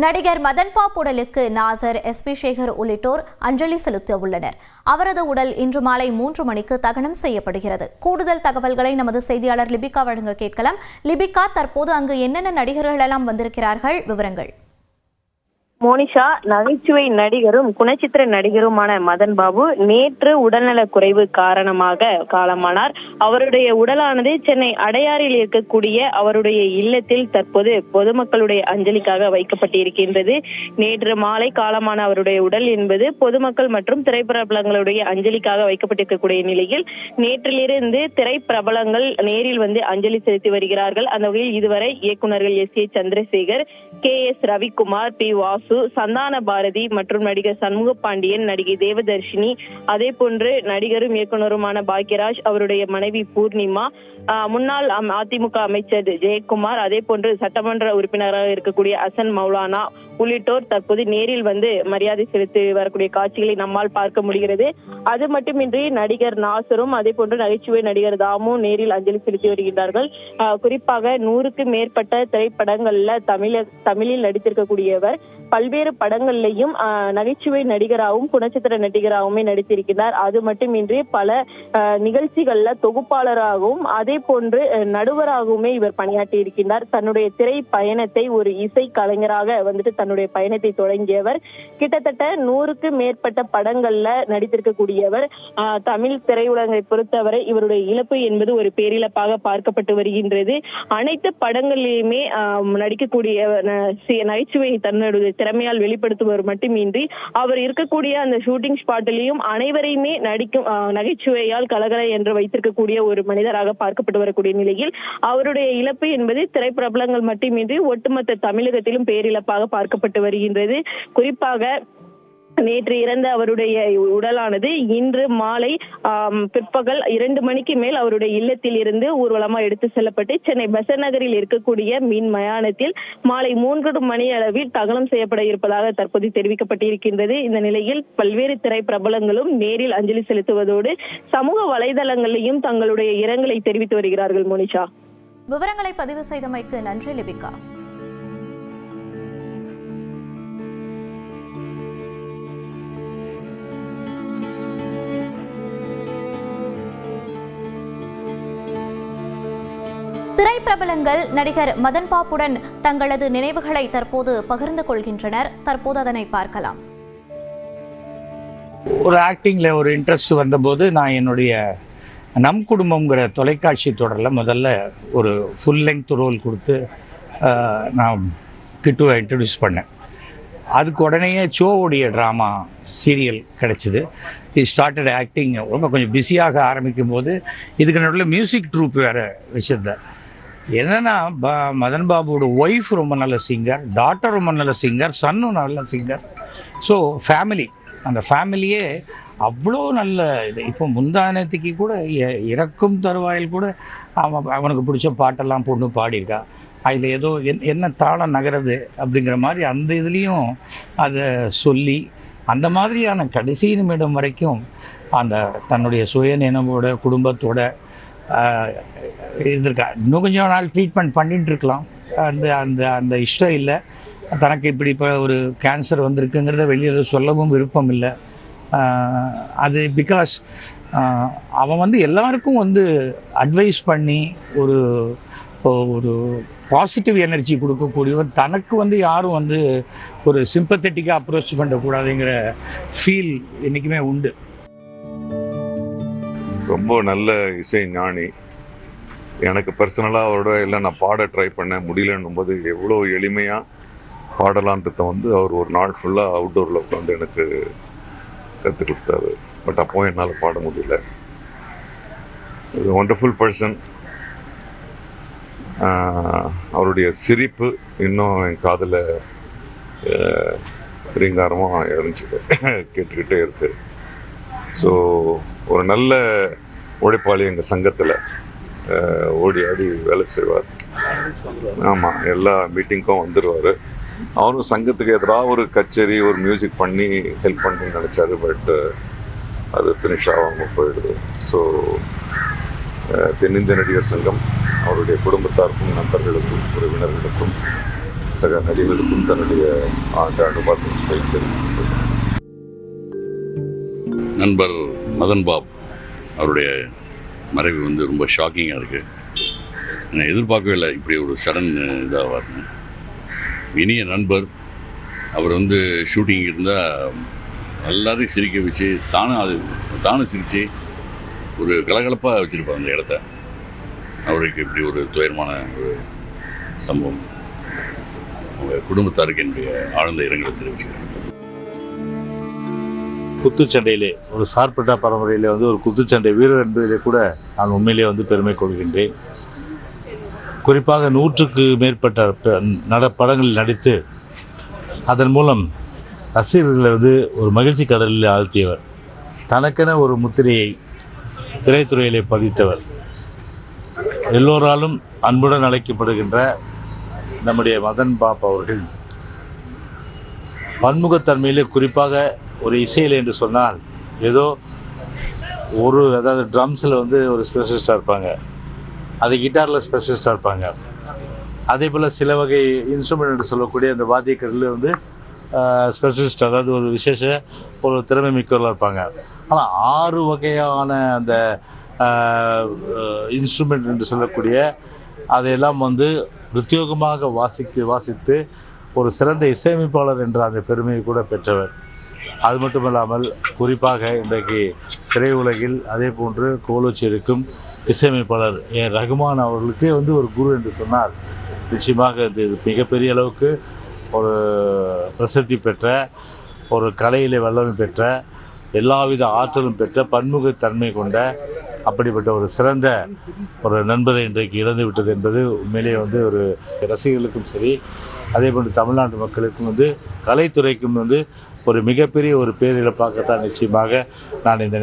நடிகர் மதன் பாப் உடலுக்கு நாசர், எஸ்.பி. சேகர் உள்ளிட்டோர் அஞ்சலி செலுத்த உள்ளனர். அவரது உடல் இன்று மாலை 3 மணிக்கு தகனம் செய்யப்படுகிறது. கூடுதல் தகவல்களை நமது செய்தியாளர் லிபிகா வழங்க கேட்கலாம். லிபிகா, தற்போது அங்கு என்னென்ன நடிகர்கள் எல்லாம் வந்திருக்கிறார்கள்? விவரங்கள். மோனிஷா, நகைச்சுவை நடிகரும் குணச்சித்திர நடிகருமான மதன் பாபு நேற்று உடல்நலக் குறைவு காரணமாக காலமானார். அவருடைய உடலானது சென்னை அடையாறில் இருக்கக்கூடிய அவருடைய இல்லத்தில் தற்போது பொதுமக்களுடைய அஞ்சலிக்காக வைக்கப்பட்டிருக்கின்றது. நேற்று மாலை காலமான அவருடைய உடல் என்பது பொதுமக்கள் மற்றும் திரைப்பிரபலங்களுடைய அஞ்சலிக்காக வைக்கப்பட்டிருக்கக்கூடிய நிலையில் நேற்றிலிருந்து திரைப்பிரபலங்கள் நேரில் வந்து அஞ்சலி செலுத்தி வருகிறார்கள். அந்த வகையில் இதுவரை இயக்குநர்கள் S A. Chandrasekhar, K S. Ravikumar, P. Vasu, Santhana Bharathi மற்றும் நடிகர் சண்முக பாண்டியன், நடிகை தேவதர்ஷினி, அதே போன்று நடிகரும் இயக்குநருமான பாக்யராஜ், அவருடைய மனைவி பூர்ணிமா, முன்னாள் அதிமுக அமைச்சர் ஜெயக்குமார், அதே போன்று சட்டமன்ற உறுப்பினராக இருக்கக்கூடிய அசன் மௌலானா உள்ளிட்டோர் தற்போது நேரில் வந்து மரியாதை செலுத்தி வரக்கூடிய காட்சிகளை நம்மால் பார்க்க முடிகிறது. அது மட்டுமின்றி நடிகர் நாசரும் அதே போன்று நகைச்சுவை நடிகர் தாமு நேரில் அஞ்சலி செலுத்தி வருகின்றார்கள். குறிப்பாக 100க்கு மேற்பட்ட திரைப்படங்கள்ல தமிழில் நடித்திருக்கக்கூடியவர் பல்வேறு படங்கள்லையும் நகைச்சுவை நடிகராகவும் குணச்சித்திர நடிகராகவுமே நடித்திருக்கிறார். அது மட்டுமின்றி பல நிகழ்ச்சிகள்ல தொகுப்பாளராகவும் அதே போன்று நடுவராகவுமே இவர் பணியாற்றி இருக்கின்றார். தன்னுடைய திரை பயணத்தை ஒரு இசை கலைஞராக வந்துட்டு தன்னுடைய பயணத்தை தொடங்கியவர். கிட்டத்தட்ட 100க்கு மேற்பட்ட படங்கள்ல நடித்திருக்கக்கூடியவர். தமிழ் திரையுலகை பொறுத்தவரை இவருடைய இழப்பு என்பது ஒரு பேரிழப்பாக பார்க்கப்பட்டு வருகின்றது. அனைத்து படங்களிலுமே நடிக்கக்கூடிய நகைச்சுவை தன்னுடைய திறமையால் வெளிப்படுத்துவர் மட்டுமின்றி அவர் இருக்கக்கூடிய அந்த ஷூட்டிங் ஸ்பாட்டிலையும் அனைவரையுமே நடிக்கும் நகைச்சுவையால் கலகல என்று வைத்திருக்கக்கூடிய ஒரு மனிதராக பார்க்கப்பட்டு வரக்கூடிய நிலையில் அவருடைய இழப்பு என்பது திரைப்பிரபலங்கள் மட்டுமின்றி ஒட்டுமொத்த தமிழகத்திலும் பேரிழப்பாக பார்க்கப்பட்டு வருகின்றது. குறிப்பாக நேற்று இறந்த அவருடைய உடலானது இன்று மாலை பிற்பகல் 2 மணிக்கு மேல் அவருடைய இல்லத்தில் இருந்து ஊர்வலமா எடுத்து செல்லப்பட்டு சென்னை பெசன்ட் நகரில் இருக்கக்கூடிய மின் மயானத்தில் மாலை 3 மணி அளவில் தகனம் செய்யப்பட இருப்பதாக தற்போது தெரிவிக்கப்பட்டிருக்கின்றது. இந்த நிலையில் பல்வேறு திரைப்பிரபலங்களும் நேரில் அஞ்சலி செலுத்துவதோடு சமூக வலைதளங்களிலும் தங்களுடைய இரங்கலை தெரிவித்து வருகிறார்கள். மோனிஷா, விவரங்களை பதிவு செய்தமைக்கு நன்றி லிபிகா. திரைப்பிரபலங்கள் நடிகர் மதன் பாப்புடன் தங்களது நினைவுகளை தற்போது பகிர்ந்து கொள்கின்றனர். தற்போது அதனை பார்க்கலாம். ஒரு ஆக்டிங்ல ஒரு இன்ட்ரெஸ்ட் வந்தபோது நான் என்னுடைய நம் குடும்பம்ங்கிற தொலைக்காட்சி தொடரில் முதல்ல ஒரு ஃபுல் லெங்த் ரோல் கொடுத்து நான் கிட்டுவை இன்ட்ரடியூஸ் பண்ணேன். அதுக்கு உடனேயே சோவுடைய ட்ராமா சீரியல் கிடச்சிது. இது ஸ்டார்டட் ஆக்டிங். ரொம்ப கொஞ்சம் பிஸியாக ஆரம்பிக்கும் போது இதுக்கு நடுவில் மியூசிக் ட்ரூப் வேறு வச்சுருந்தேன். என்னன்னா மதன் பாபுவோட ஒய்ஃப் ரொம்ப நல்ல சிங்கர், டாட்டர் ரொம்ப நல்ல சிங்கர், சன்னும் நல்ல சிங்கர். ஸோ ஃபேமிலி, அந்த ஃபேமிலியே அவ்வளோ நல்ல இது. இப்போ முந்தானத்துக்கு கூட இறக்கும் தருவாயில் கூட அவனுக்கு பிடிச்ச பாட்டெல்லாம் பொண்ணு பாடியிருக்கா. அதில் ஏதோ என்ன தாளம் நகருது அப்படிங்கிற மாதிரி அந்த இதுலேயும் அதை சொல்லி அந்த மாதிரியான கடைசி நிமிடம் வரைக்கும் அந்த தன்னுடைய சுயநினைவோட குடும்பத்தோட இருந்திருக்கா. இன்னும் கொஞ்சம் நாள் ட்ரீட்மெண்ட் பண்ணிட்டு இருக்கலாம். அந்த அந்த அந்த இஷ்டம் இல்லை. தனக்கு இப்படி இப்போ ஒரு கேன்சர் வந்திருக்குங்கிறத வெளியில் சொல்லவும் விருப்பம் இல்லை. அது பிகாஸ் அவன் எல்லாருக்கும் அட்வைஸ் பண்ணி ஒரு ஒரு பாசிட்டிவ் எனர்ஜி கொடுக்கக்கூடியவன். தனக்கு யாரும் ஒரு சிம்பத்தட்டிக்காக அப்ரோச் பண்ணக்கூடாதுங்கிற ஃபீல் என்றைக்குமே உண்டு. ரொம்ப நல்ல இசை ஞானி. எனக்கு பர்சனலாக அவரோட இல்லை நான் பாட ட்ரை பண்ண முடியலன்னும் போது எவ்வளோ எளிமையாக பாடலான்றத அவர் ஒரு நாள் ஃபுல்லாக அவுட்டோரில் உட்காந்து எனக்கு கற்றுக் கொடுத்தாரு. பட் அப்போ என்னால் பாட முடியல. Wonderful person. அவருடைய சிரிப்பு இன்னும் என் காதில் ரீங்காரமாக இறஞ்சிட்டு கேட்டுக்கிட்டே இருக்கு. ஸோ ஒரு நல்ல உழைப்பாளி. எங்கள் சங்கத்தில் ஓடி ஆடி வேலை செய்வார். ஆமாம், எல்லா மீட்டிங்க்கும் வந்துடுவார். அவரும் சங்கத்துக்கு எதிராக ஒரு கச்சேரி ஒரு மியூசிக் பண்ணி ஹெல்ப் பண்ணி நினச்சாரு. பட் அது ஃபினிஷ் ஆகாமல் போயிடுது. ஸோ தென்னிந்திய நடிகர் சங்கம் அவருடைய குடும்பத்தாருக்கும் நண்பர்களுக்கும் உறவினர்களுக்கும் சக நடிகர்களுக்கும் தன்னுடைய ஆழ்ந்த அனுபவத்தை தெரிவித்துள்ளார். நண்பர் மதன் பாப் அவருடைய மறைவு வந்து ரொம்ப ஷாக்கிங்காக இருக்குது. நான் எதிர்பார்க்கவே இல்லை இப்படி ஒரு சடன் இதாவார்னு. இனிய நண்பர். அவர் வந்து ஷூட்டிங் இருந்தால் எல்லாரையும் சிரிக்க வச்சு தானும் சிரித்து ஒரு கலகலப்பாக வச்சுருப்பார் அந்த இடத்த. அவருக்கு இப்படி ஒரு துயரமான ஒரு சம்பவம். அவங்க குடும்பத்தாருக்கு என்னுடைய ஆழ்ந்த இரங்கலை தெரிவிச்சுக்கிறேன். குத்துச்சண்டையிலே ஒரு சார்பட்டா பரம்பரையிலே வந்து ஒரு குத்துச்சண்டை வீரர் என்பதிலே கூட நான் உண்மையிலே வந்து பெருமை கொள்கின்றேன். குறிப்பாக 100க்கு மேற்பட்ட படங்களில் நடித்து அதன் மூலம் ரசிகர்களை வந்து ஒரு மகிழ்ச்சி கடலில் ஆழ்த்தியவர். தனக்கென ஒரு முத்திரையை திரைத்துறையிலே பதித்தவர். எல்லோராலும் அன்புடன் அழைக்கப்படுகின்ற நம்முடைய மதன் பாப் அவர்கள் பன்முகத்தன்மையிலே குறிப்பாக ஒரு இசையில் என்று சொன்னால் ஏதோ அதாவது ட்ரம்ஸில் வந்து ஒரு ஸ்பெஷலிஸ்டாக இருப்பாங்க, அது கிட்டாரில் ஸ்பெஷலிஸ்டாக இருப்பாங்க. அதே போல் சில வகை இன்ஸ்ட்ருமெண்ட் என்று சொல்லக்கூடிய அந்த வாத்தியக்கரில் வந்து ஸ்பெஷலிஸ்ட், அதாவது ஒரு விசேஷ ஒரு திறமை மிக்கவர்களாக இருப்பாங்க. ஆனால் 6 வகையான அந்த இன்ஸ்ட்ருமெண்ட் என்று சொல்லக்கூடிய அதையெல்லாம் வந்து பிரத்யேகமாக வாசித்து ஒரு சிறந்த இசையமைப்பாளர் என்ற அந்த பெருமையை கூட பெற்றவர். அது மட்டுமல்லாமல் குறிப்பாக இன்றைக்கு திரையுலகில் அதே போன்று கோலோச்சி இருக்கும் இசையமைப்பாளர் ரகுமான் அவர்களுக்கே வந்து ஒரு குரு என்று சொன்னார். நிச்சயமாக இது மிகப்பெரிய அளவுக்கு ஒரு பிரசித்தி பெற்ற, ஒரு கலையிலே வல்லமை பெற்ற, எல்லாவித ஆற்றலும் பெற்ற, பன்முகத்தன்மை கொண்ட அப்படிப்பட்ட ஒரு சிறந்த ஒரு நண்பரை இன்றைக்கு இழந்து விட்டது என்பது உண்மையிலேயே வந்து ஒரு ரசிகர்களுக்கும் சரி, அதே போன்று தமிழ்நாட்டு மக்களுக்கும் வந்து கலைத்துறைக்கும் வந்து ஒரு மிகப்பெரிய ஒரு பேரிழப்பாகத்தான் நிச்சயமாக நான் இந்த